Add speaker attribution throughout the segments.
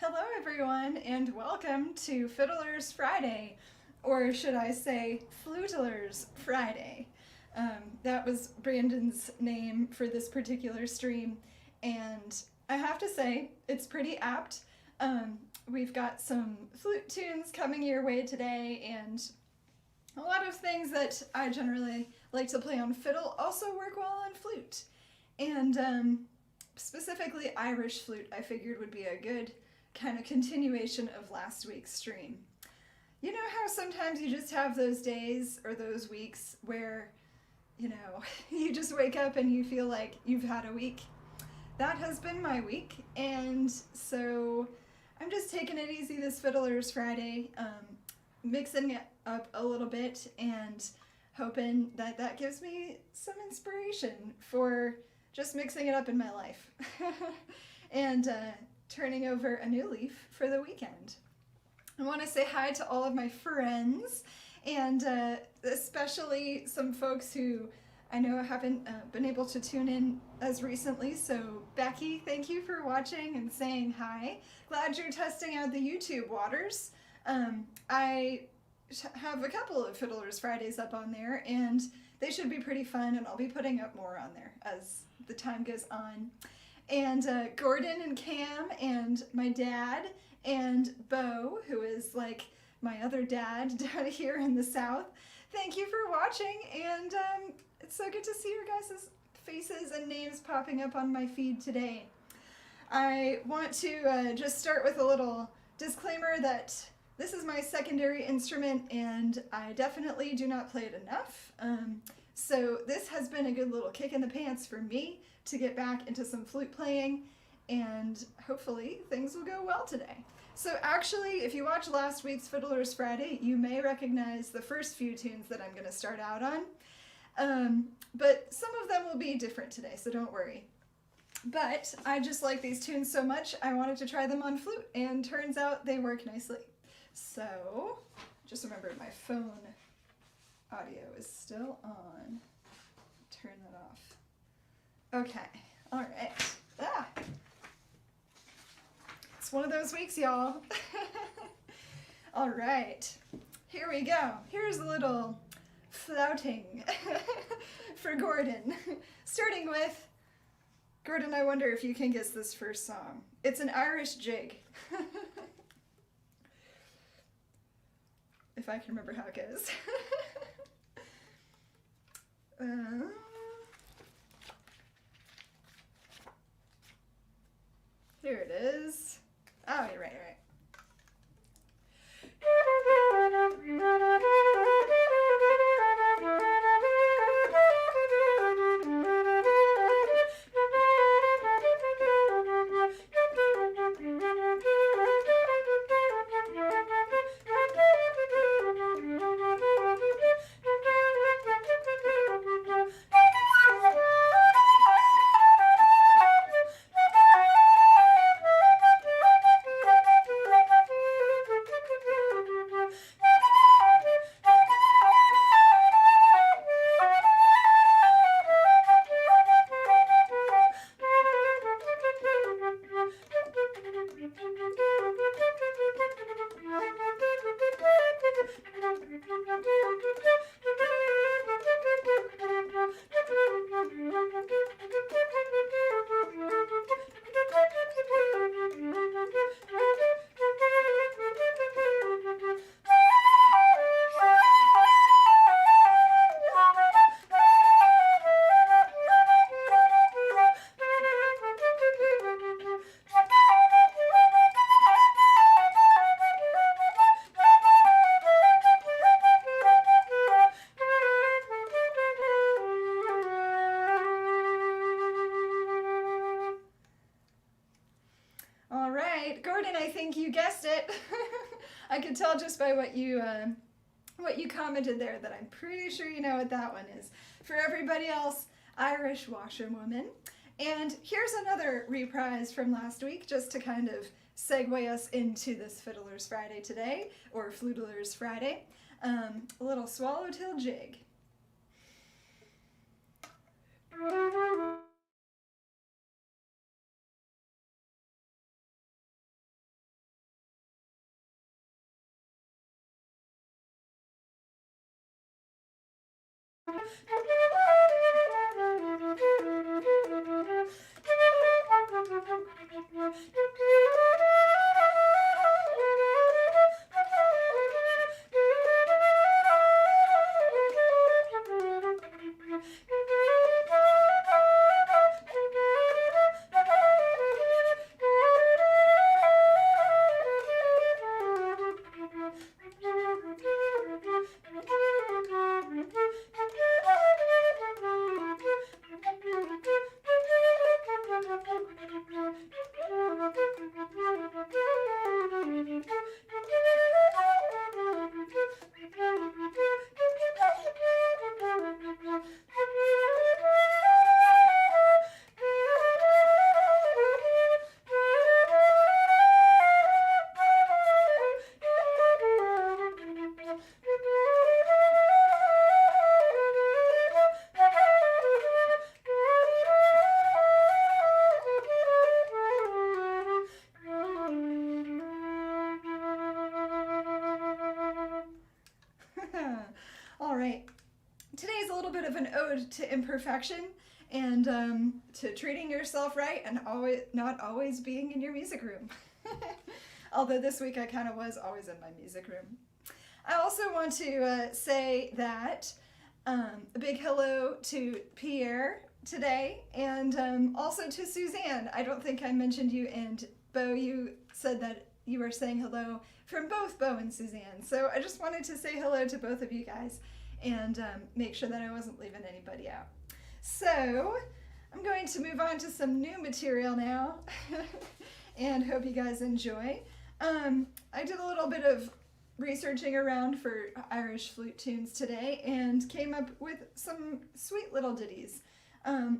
Speaker 1: Hello everyone and welcome to Fiddler's Friday, or should I say Flutelers Friday. That was Brandon's name for this particular stream, and I have to say it's pretty apt. We've got some flute tunes coming your way today, and a lot of things that I generally like to play on fiddle also work well on flute. And specifically Irish flute I figured would be a good kind of continuation of last week's stream. You know how sometimes you just have those days or those weeks where, you just wake up and you feel like you've had a week? That has been my week, and so I'm just taking it easy this Fiddler's Friday, mixing it up a little bit and hoping that that gives me some inspiration for just mixing it up in my life and turning over a new leaf for the weekend. I want to say hi to all of my friends, and especially some folks who I know haven't been able to tune in as recently. So Becky, thank you for watching and saying hi. Glad you're testing out the YouTube waters. I have a couple of Fiddler's Fridays up on there, and they should be pretty fun, and I'll be putting up more on there as the time goes on. And Gordon and Cam and my dad and Bo, who is like my other dad down here in the South, thank you for watching, and it's so good to see your guys' faces and names popping up on my feed today. I want to just start with a little disclaimer that this is my secondary instrument and I definitely do not play it enough. So this has been a good little kick in the pants for me to get back into some flute playing, and hopefully things will go well today. So actually, if you watched last week's Fiddler's Friday, you may recognize the first few tunes that I'm going to start out on. But some of them will be different today, so don't worry. But I just like these tunes so much, I wanted to try them on flute, and turns out they work nicely. So, just remember my phone audio is still on. Turn that off. Okay, all right. It's one of those weeks, y'all. All right, here we go. Here's a little flouting for Gordon. Starting with, Gordon, I wonder if you can guess this first song. It's an Irish jig. If I can remember how it goes. Here it is. Oh, you're right, you're right. Gordon, I think you guessed it. I could tell just by what you commented there that I'm pretty sure you know what that one is. For everybody else, Irish Washerwoman. And here's another reprise from last week, just to kind of segue us into this Fiddler's Friday today, or Flutelers Friday. A little Swallowtail Jig. All right. Today's a little bit of an ode to imperfection and to treating yourself right and not always being in your music room. Although this week I kind of was always in my music room. I also want to say that a big hello to Pierre today and also to Suzanne. I don't think I mentioned you, and Bo, you said that you were saying hello from both Bo and Suzanne. So I just wanted to say hello to both of you guys and make sure that I wasn't leaving anybody out. So I'm going to move on to some new material now and hope you guys enjoy. I did a little bit of researching around for Irish flute tunes today and came up with some sweet little ditties.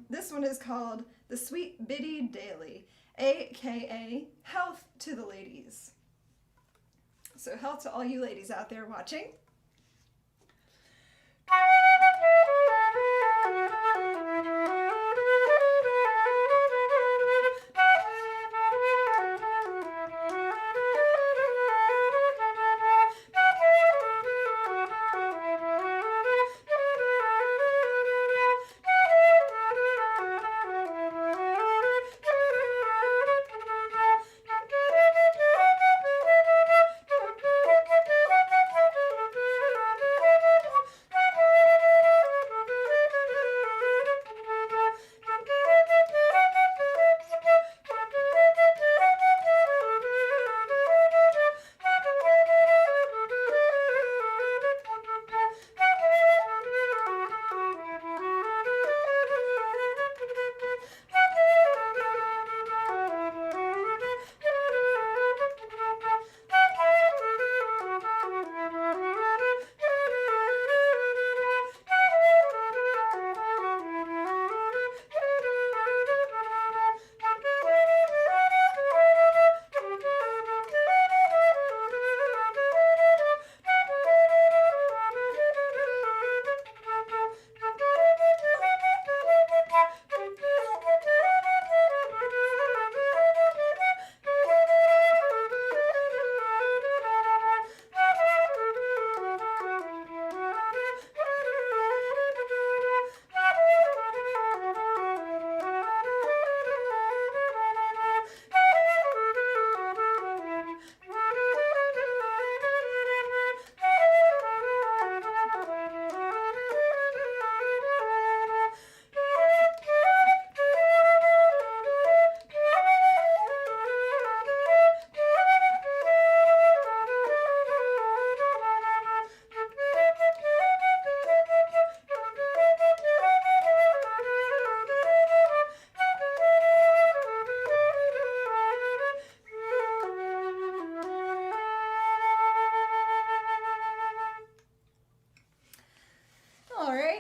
Speaker 1: This one is called The Sweet Biddy Daily, aka Health to the Ladies. So health to all you ladies out there watching.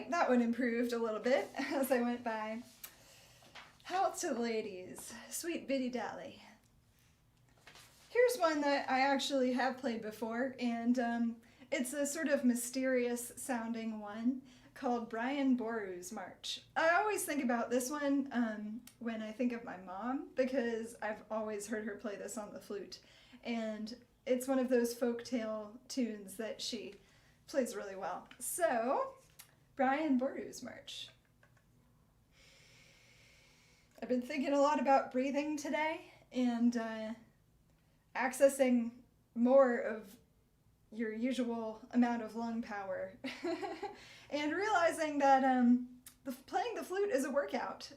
Speaker 1: That one improved a little bit as I went by. Health to the Ladies, Sweet Biddy Dally. Here's one that I actually have played before, and it's a sort of mysterious sounding one called Brian Borus March. I always think about this one when I think of my mom, because I've always heard her play this on the flute, and it's one of those folktale tunes that she plays really well. So Brian Borus March. I've been thinking a lot about breathing today and accessing more of your usual amount of lung power and realizing that playing the flute is a workout.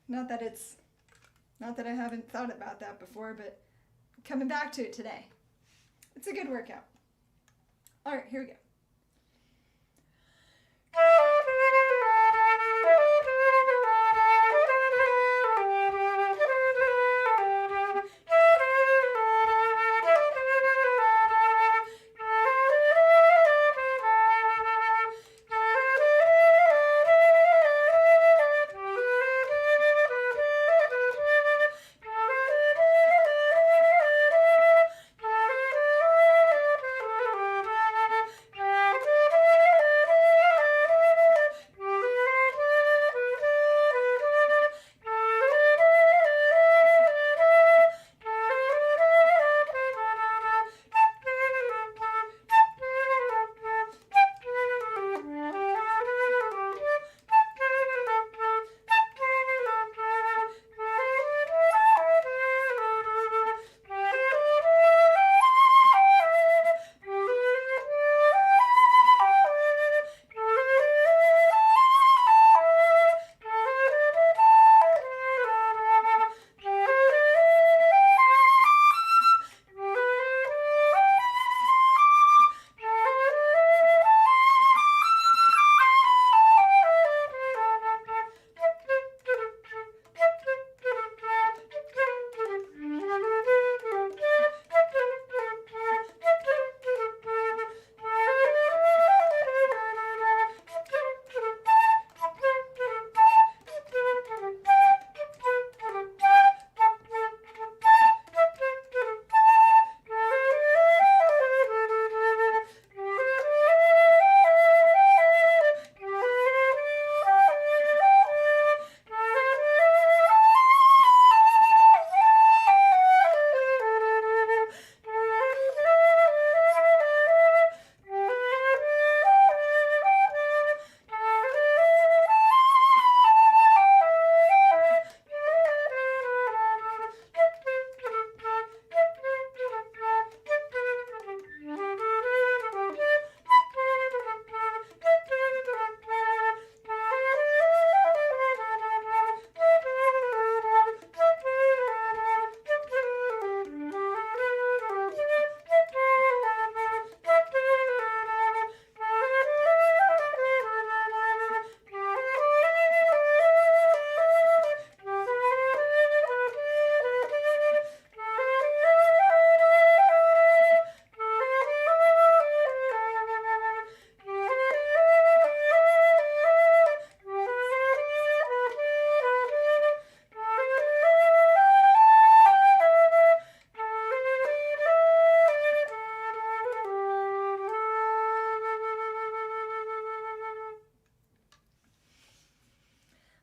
Speaker 1: Not that I haven't thought about that before, but coming back to it today. It's a good workout. All right, here we go.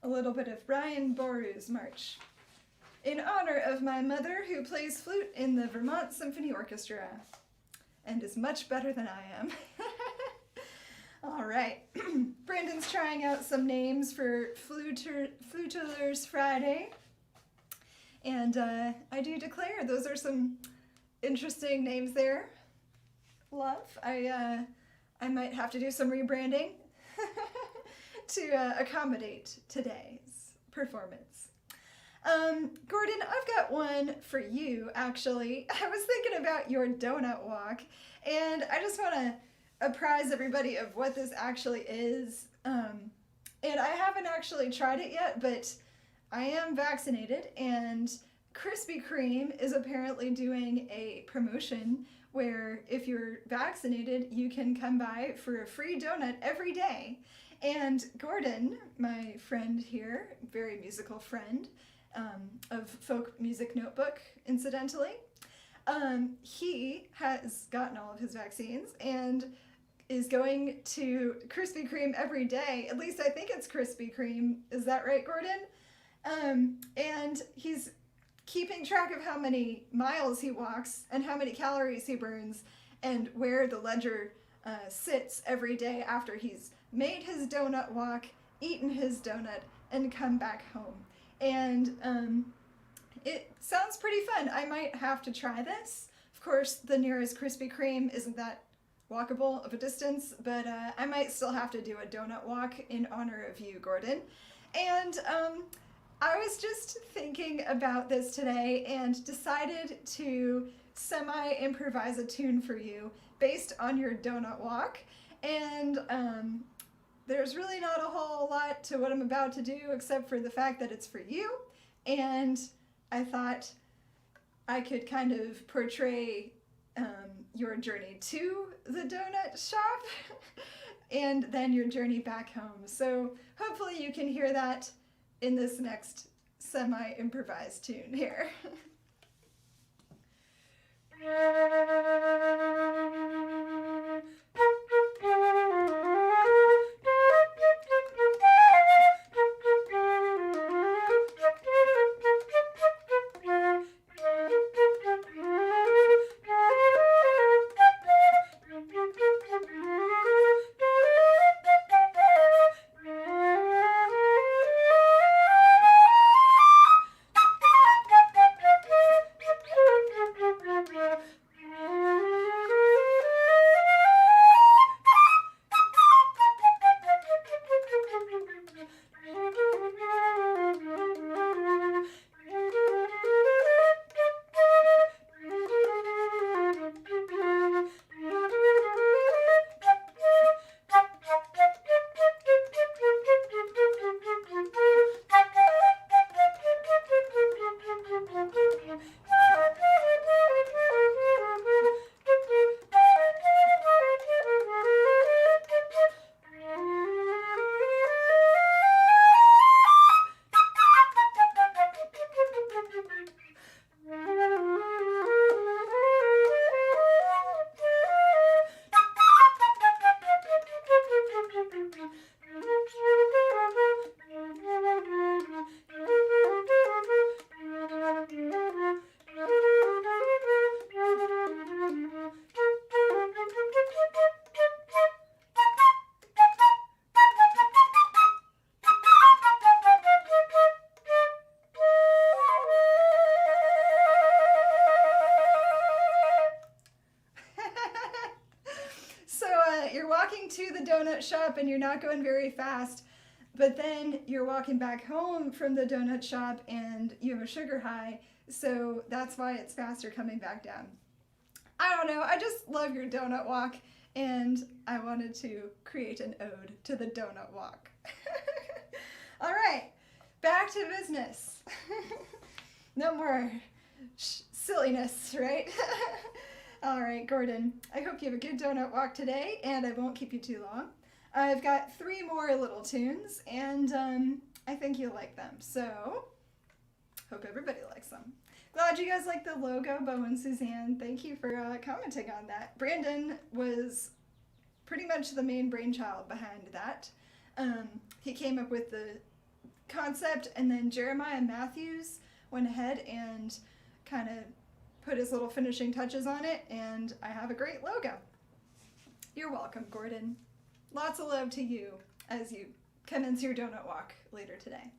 Speaker 1: Little bit of Brian Borus March. In honor of my mother, who plays flute in the Vermont Symphony Orchestra and is much better than I am. All right, Brandon's trying out some names for Flutulers Friday, and I do declare those are some interesting names there. Love. I might have to do some rebranding to accommodate today's performance. Gordon, I've got one for you, actually. I was thinking about your donut walk, and I just want to apprise everybody of what this actually is. And I haven't actually tried it yet, but I am vaccinated, and Krispy Kreme is apparently doing a promotion where if you're vaccinated, you can come by for a free donut every day. And Gordon, my friend here, very musical friend of Folk Music Notebook, incidentally, he has gotten all of his vaccines and is going to Krispy Kreme every day. At least I think it's Krispy Kreme. Is that right, Gordon? And he's keeping track of how many miles he walks and how many calories he burns and where the ledger sits every day after he's made his donut walk, eaten his donut, and come back home. And it sounds pretty fun. I might have to try this. Of course, the nearest Krispy Kreme isn't that walkable of a distance, but I might still have to do a donut walk in honor of you, Gordon. And I was just thinking about this today and decided to semi-improvise a tune for you based on your donut walk. And there's really not a whole lot to what I'm about to do except for the fact that it's for you. And I thought I could kind of portray your journey to the donut shop and then your journey back home. So hopefully you can hear that in this next semi-improvised tune here. You're walking to the donut shop and you're not going very fast, but then you're walking back home from the donut shop and you have a sugar high, so that's why it's faster coming back down. I don't know, I just love your donut walk and I wanted to create an ode to the donut walk. All right, back to business. No more silliness, right? All right, Gordon, I hope you have a good donut walk today, and I won't keep you too long. I've got 3 more little tunes, and I think you'll like them, so hope everybody likes them. Glad you guys like the logo, Bo and Suzanne. Thank you for commenting on that. Brandon was pretty much the main brainchild behind that. He came up with the concept, and then Jeremiah Matthews went ahead and kind of put his little finishing touches on it, and I have a great logo. You're welcome, Gordon. Lots of love to you as you commence your donut walk later today.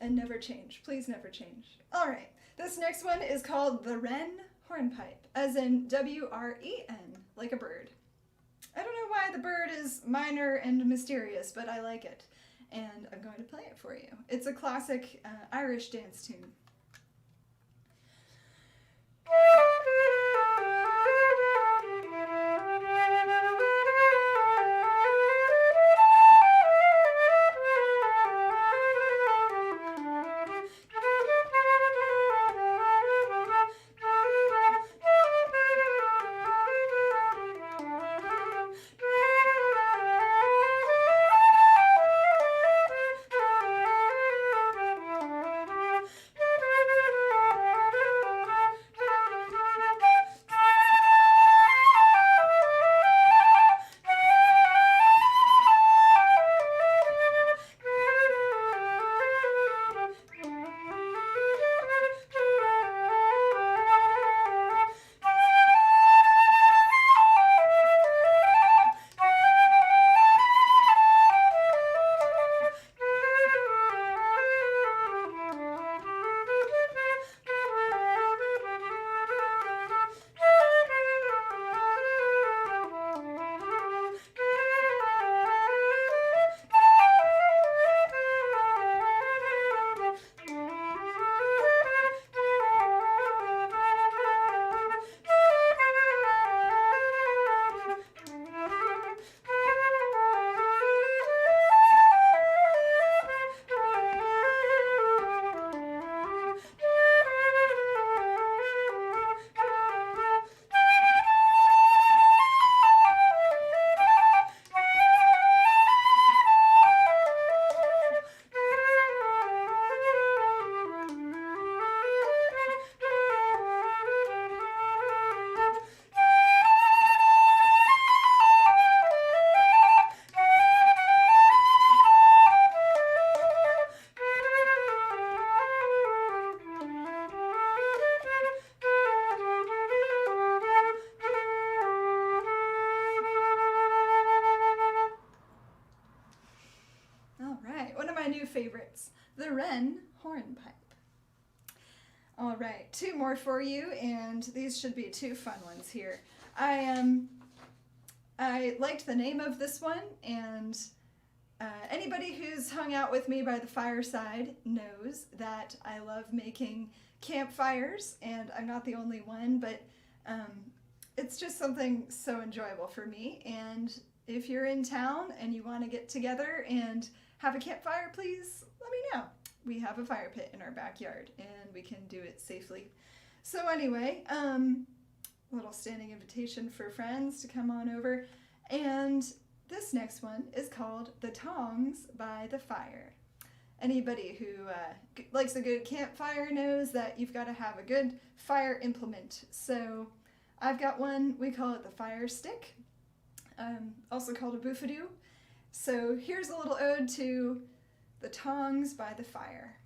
Speaker 1: And never change. Please never change. All right, this next one is called the Wren Hornpipe, as in W-R-E-N, like a bird. I don't know why the bird is minor and mysterious, but I like it, and I'm going to play it for you. It's a classic Irish dance tune. then hornpipe. All right, 2 more for you, and these should be 2 fun ones here. I liked the name of this one, and anybody who's hung out with me by the fireside knows that I love making campfires, and I'm not the only one, but it's just something so enjoyable for me. And if you're in town and you want to get together and have a campfire, please let me know. We have a fire pit in our backyard, and we can do it safely. So anyway, a little standing invitation for friends to come on over. And this next one is called The Tongs by the Fire. Anybody who likes a good campfire knows that you've got to have a good fire implement. So I've got one, we call it the fire stick, also called a boofadoo. So here's a little ode to The Tongs by the Fire.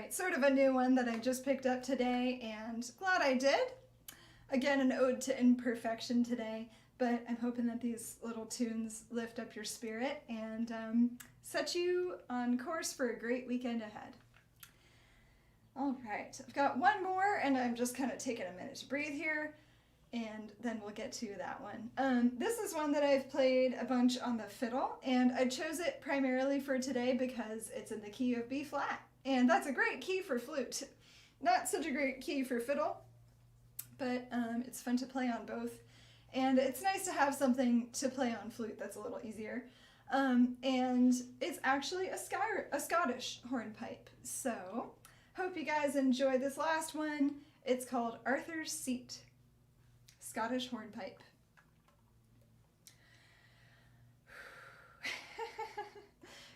Speaker 1: Sort of a new one that I just picked up today, and glad I did. Again, an ode to imperfection today, but I'm hoping that these little tunes lift up your spirit and set you on course for a great weekend ahead. All right, I've got one more, and I'm just kind of taking a minute to breathe here, and then we'll get to that one. This is one that I've played a bunch on the fiddle, and I chose it primarily for today because it's in the key of B flat. And that's a great key for flute. Not such a great key for fiddle, but it's fun to play on both. And it's nice to have something to play on flute that's a little easier. And it's actually a Scottish hornpipe. So, hope you guys enjoy this last one. It's called Arthur's Seat, Scottish hornpipe.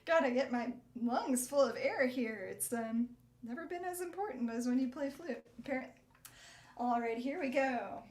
Speaker 1: Gotta get my lungs full of air here. It's never been as important as when you play flute, apparently. All right, here we go.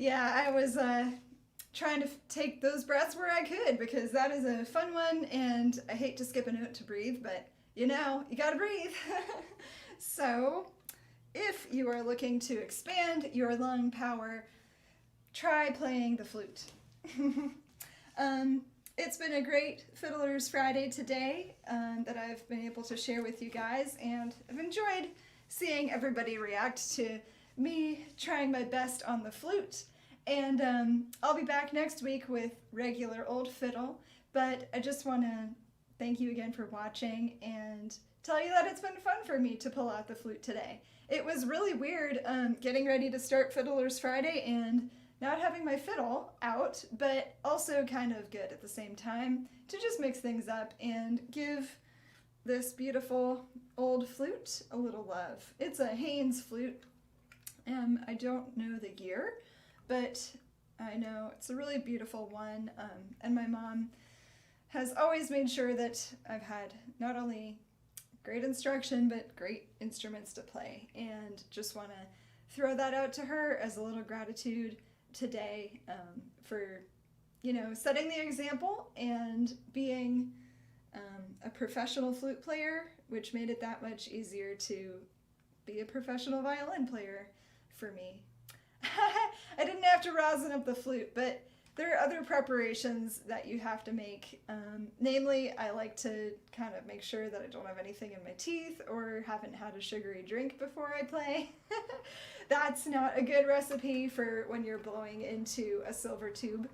Speaker 1: Yeah, I was trying to take those breaths where I could because that is a fun one, and I hate to skip a note to breathe, but you know, you gotta breathe. So, if you are looking to expand your lung power, try playing the flute. It's been a great Fiddler's Friday today that I've been able to share with you guys, and I've enjoyed seeing everybody react to me trying my best on the flute. And I'll be back next week with regular old fiddle, but I just want to thank you again for watching and tell you that it's been fun for me to pull out the flute today. It was really weird getting ready to start Fiddler's Friday and not having my fiddle out, but also kind of good at the same time to just mix things up and give this beautiful old flute a little love. It's a Haynes flute. I don't know the year, but I know it's a really beautiful one, and my mom has always made sure that I've had not only great instruction, but great instruments to play, and just want to throw that out to her as a little gratitude today for, you know, setting the example and being a professional flute player, which made it that much easier to be a professional violin player for me. I didn't have to rosin up the flute, but there are other preparations that you have to make. Namely, I like to kind of make sure that I don't have anything in my teeth or haven't had a sugary drink before I play. That's not a good recipe for when you're blowing into a silver tube.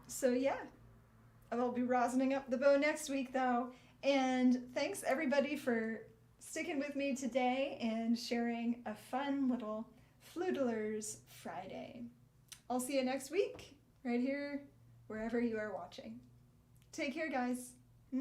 Speaker 1: So yeah, I'll be rosining up the bow next week though. And thanks everybody for sticking with me today and sharing a fun little Flutler's Friday. I'll see you next week, right here, wherever you are watching. Take care, guys.